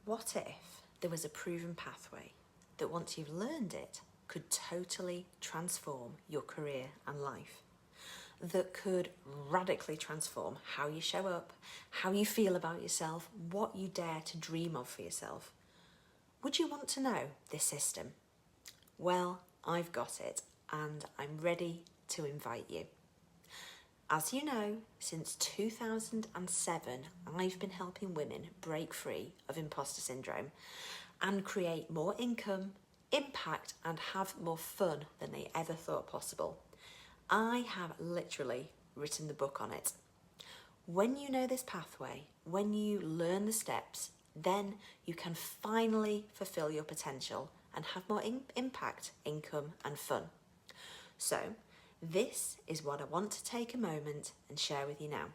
What if there was a proven pathway that once you've learned it could totally transform your career and life? That could radically transform how you show up, how you feel about yourself, what you dare to dream of for yourself. Would you want to know this system? Well, I've got it and I'm ready to invite you. As you know, since 2007, I've been helping women break free of imposter syndrome and create more income, impact, and have more fun than they ever thought possible. I have literally written the book on it. When you know this pathway, when you learn the steps, then you can finally fulfill your potential and have more impact, income, and fun. So, this is what I want to take a moment and share with you now.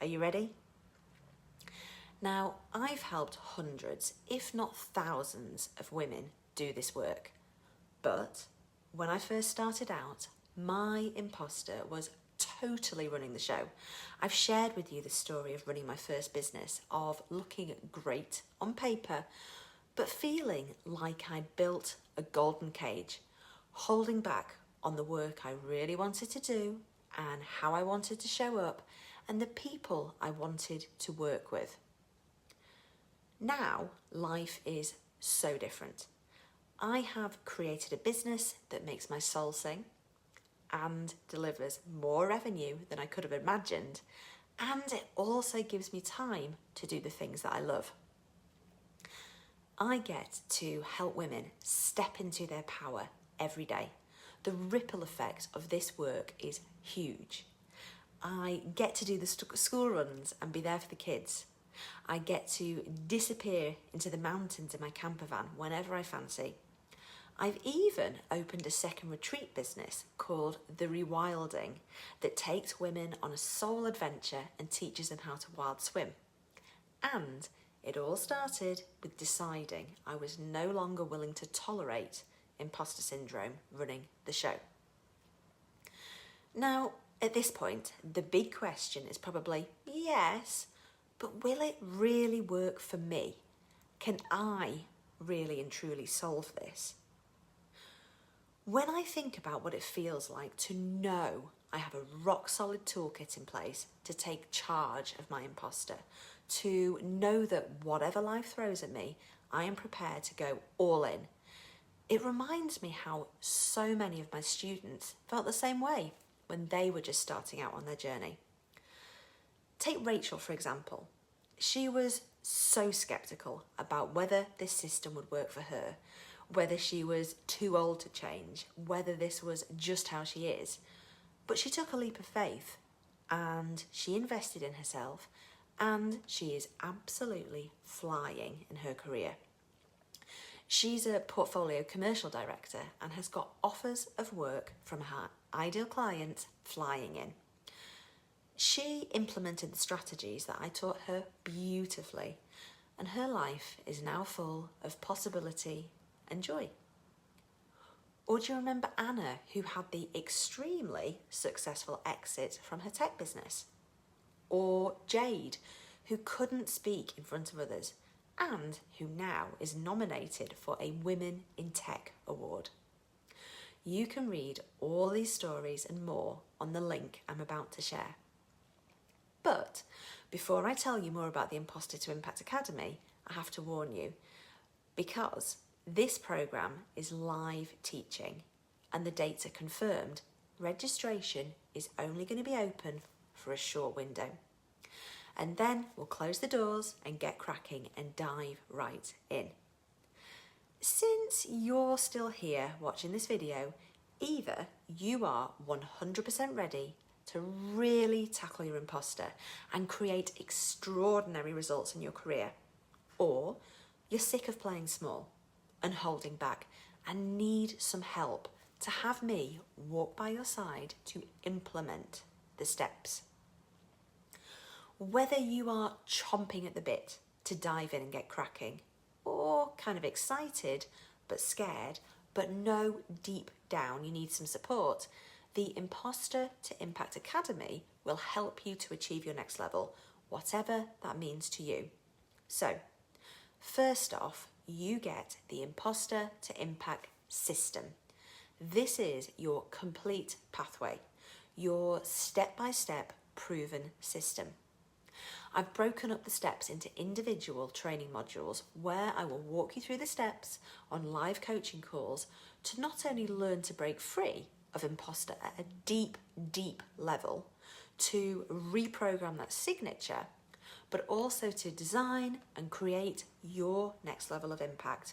Are you ready? Now, I've helped hundreds, if not thousands, of women do this work. But when I first started out, my imposter was totally running the show. I've shared with you the story of running my first business, of looking great on paper, but feeling like I'd built a golden cage, holding back on the work I really wanted to do and how I wanted to show up and the people I wanted to work with. Now, life is so different. I have created a business that makes my soul sing and delivers more revenue than I could have imagined, and it also gives me time to do the things that I love. I get to help women step into their power every day. The ripple effect of this work is huge. I get to do the school runs and be there for the kids. I get to disappear into the mountains in my camper van whenever I fancy. I've even opened a second retreat business called The Rewilding that takes women on a soul adventure and teaches them how to wild swim. And it all started with deciding I was no longer willing to tolerate imposter syndrome running the show. Now, at this point, the big question is probably, yes, but will it really work for me? Can I really and truly solve this? When I think about what it feels like to know I have a rock solid toolkit in place to take charge of my imposter, to know that whatever life throws at me, I am prepared to go all in, it reminds me how so many of my students felt the same way when they were just starting out on their journey. Take Rachel, for example. She was so skeptical about whether this system would work for her, whether she was too old to change, whether this was just how she is. But she took a leap of faith and she invested in herself, and she is absolutely flying in her career. She's a portfolio commercial director and has got offers of work from her ideal clients flying in. She implemented the strategies that I taught her beautifully, and her life is now full of possibility and joy. Or do you remember Anna, who had the extremely successful exit from her tech business? Or Jade, who couldn't speak in front of others and who now is nominated for a Women in Tech award? You can read all these stories and more on the link I'm about to share. But before I tell you more about the Imposter to Impact Academy, I have to warn you, because this program is live teaching and the dates are confirmed, registration is only going to be open for a short window. And then we'll close the doors and get cracking and dive right in. Since you're still here watching this video, either you are 100% ready to really tackle your imposter and create extraordinary results in your career, or you're sick of playing small and holding back and need some help to have me walk by your side to implement the steps. Whether you are chomping at the bit to dive in and get cracking, or kind of excited but scared, but know deep down you need some support, the Imposter to Impact Academy will help you to achieve your next level, whatever that means to you. So, First off, you get the Imposter to Impact system. This is your complete pathway, your step-by-step proven system. I've broken up the steps into individual training modules where I will walk you through the steps on live coaching calls to not only learn to break free of imposter at a deep, deep level, to reprogram that signature, but also to design and create your next level of impact,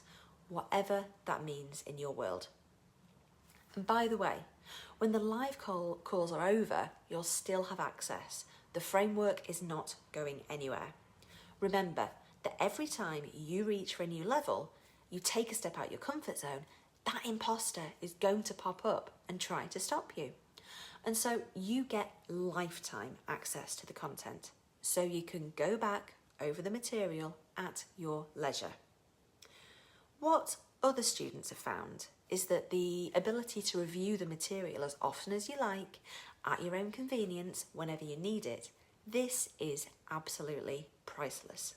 whatever that means in your world. And by the way, when the live calls are over, you'll still have access. The framework is not going anywhere. Remember that every time you reach for a new level, you take a step out your comfort zone, that imposter is going to pop up and try to stop you. And so you get lifetime access to the content, so you can go back over the material at your leisure. What other students have found is that the ability to review the material as often as you like, at your own convenience, whenever you need it, this is absolutely priceless.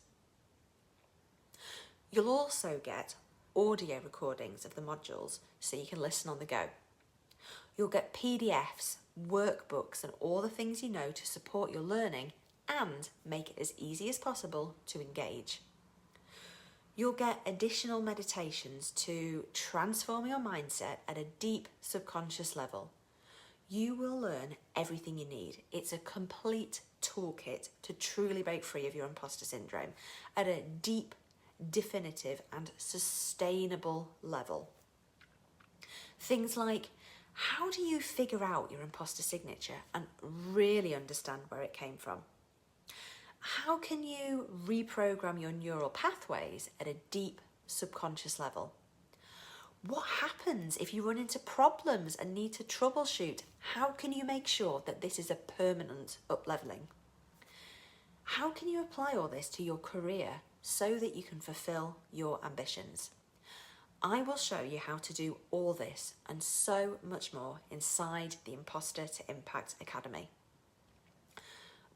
You'll also get audio recordings of the modules so you can listen on the go. You'll get PDFs, workbooks, and all the things you know to support your learning and make it as easy as possible to engage. You'll get additional meditations to transform your mindset at a deep subconscious level. You will learn everything you need. It's a complete toolkit to truly break free of your imposter syndrome at a deep, definitive, and sustainable level. Things like, how do you figure out your imposter signature and really understand where it came from? How can you reprogram your neural pathways at a deep subconscious level? What happens if you run into problems and need to troubleshoot? How can you make sure that this is a permanent up-leveling? How can you apply all this to your career so that you can fulfill your ambitions? I will show you how to do all this and so much more inside the Imposter to Impact Academy.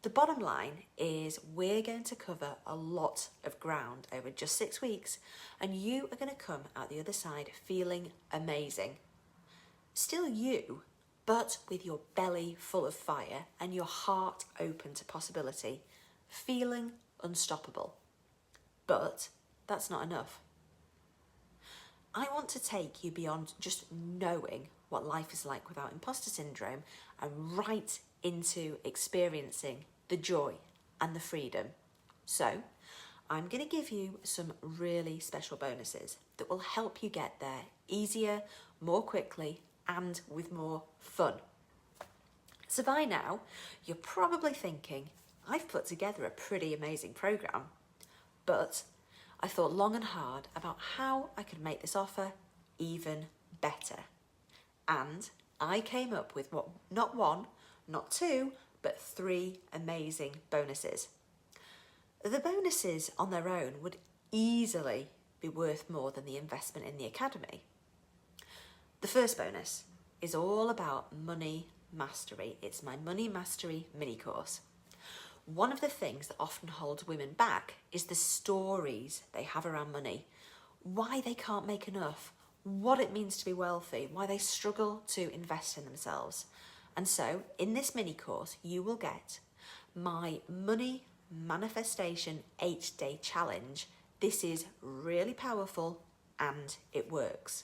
The bottom line is we're going to cover a lot of ground over just 6 weeks, and you are going to come out the other side feeling amazing. Still you, but with your belly full of fire and your heart open to possibility, feeling unstoppable. But that's not enough. I want to take you beyond just knowing what life is like without imposter syndrome and right into experiencing the joy and the freedom. So I'm going to give you some really special bonuses that will help you get there easier, more quickly, and with more fun. So by now, you're probably thinking, I've put together a pretty amazing program, but I thought long and hard about how I could make this offer even better. And I came up with not one, not two, but 3 amazing bonuses. The bonuses on their own would easily be worth more than the investment in the academy. The first bonus is all about money mastery. It's my money mastery mini course. One of the things that often holds women back is the stories they have around money, why they can't make enough, what it means to be wealthy, why they struggle to invest in themselves. And so in this mini course, you will get my money manifestation 8-day challenge. This is really powerful and it works.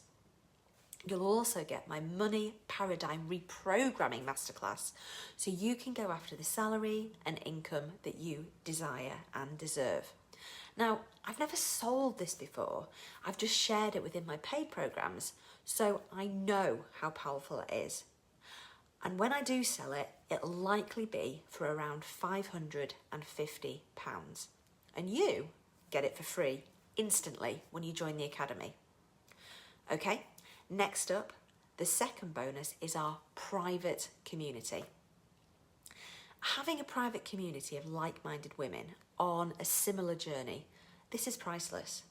You'll also get my money paradigm reprogramming masterclass, so you can go after the salary and income that you desire and deserve. Now, I've never sold this before. I've just shared it within my paid programs, so I know how powerful it is. And when I do sell it, it'll likely be for around £550. And you get it for free instantly when you join the academy. Okay, next up, the second bonus is our private community. Having a private community of like-minded women on a similar journey, this is priceless.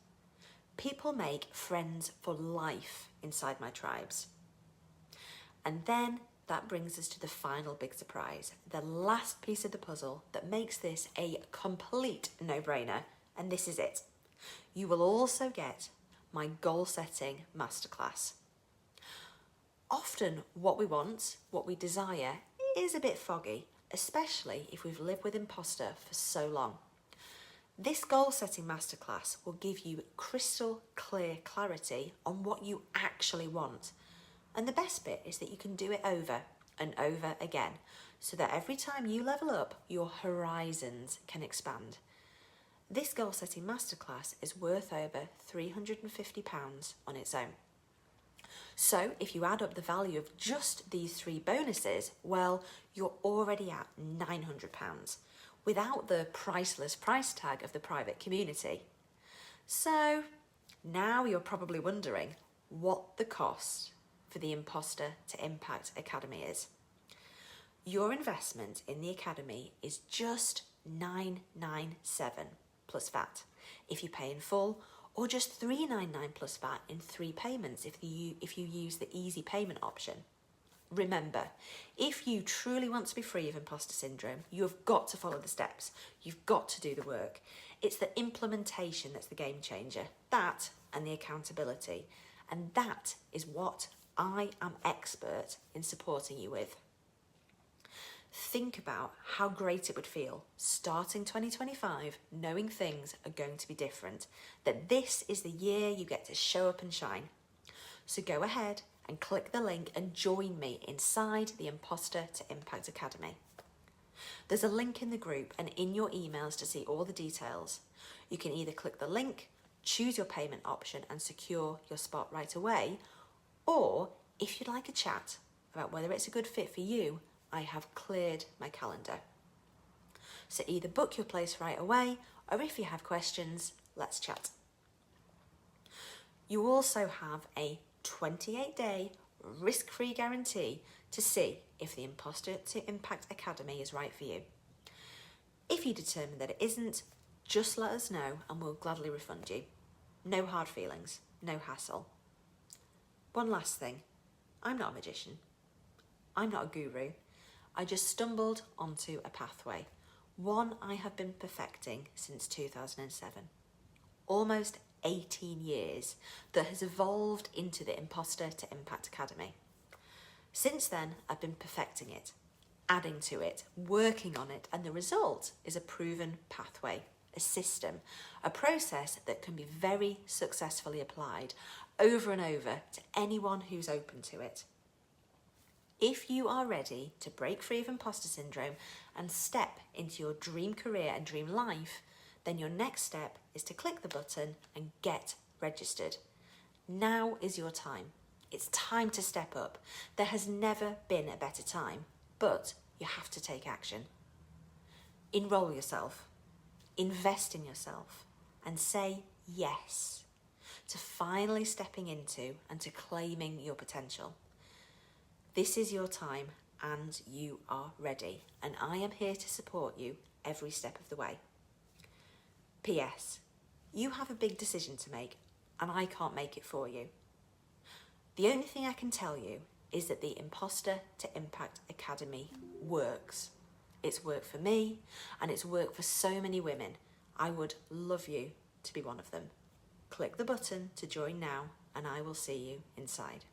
People make friends for life inside my tribes. And then that brings us to the final big surprise, the last piece of the puzzle that makes this a complete no-brainer, and this is it. You will also get my goal setting masterclass. Often what we want, what we desire, is a bit foggy, especially if we've lived with imposter for so long. This goal setting masterclass will give you crystal clear clarity on what you actually want. And the best bit is that you can do it over and over again, so that every time you level up, your horizons can expand. This goal setting masterclass is worth over £350 on its own. So if you add up the value of just these 3 bonuses, well, you're already at £900 without the priceless price tag of the private community. So now you're probably wondering what the cost for the Imposter to Impact Academy is. Your investment in the Academy is just $997 plus VAT if you pay in full, or just $399 plus VAT in 3 payments if you use the easy payment option. Remember, if you truly want to be free of imposter syndrome, you have got to follow the steps. You've got to do the work. It's the implementation that's the game changer, that and the accountability. And that is what I am expert in supporting you with. Think about how great it would feel starting 2025, knowing things are going to be different, that this is the year you get to show up and shine. So go ahead and click the link and join me inside the Imposter to Impact Academy. There's a link in the group and in your emails to see all the details. You can either click the link, choose your payment option and secure your spot right away, or if you'd like a chat about whether it's a good fit for you, I have cleared my calendar. So either book your place right away, or if you have questions, let's chat. You also have a 28-day risk-free guarantee to see if the Imposter to Impact Academy is right for you. If you determine that it isn't, just let us know and we'll gladly refund you. No hard feelings, no hassle. One last thing, I'm not a magician. I'm not a guru. I just stumbled onto a pathway, one I have been perfecting since 2007. Almost 18 years that has evolved into the Imposter to Impact Academy. Since then, I've been perfecting it, adding to it, working on it, and the result is a proven pathway, a system, a process that can be very successfully applied over and over to anyone who's open to it. If you are ready to break free of imposter syndrome and step into your dream career and dream life, then your next step is to click the button and get registered. Now is your time. It's time to step up. There has never been a better time, but you have to take action. Enroll yourself, invest in yourself, and say yes to finally stepping into and to claiming your potential. This is your time and you are ready, and I am here to support you every step of the way. P.S. You have a big decision to make and I can't make it for you. The only thing I can tell you is that the Imposter to Impact Academy works. It's worked for me and it's worked for so many women. I would love you to be one of them. Click the button to join now and I will see you inside.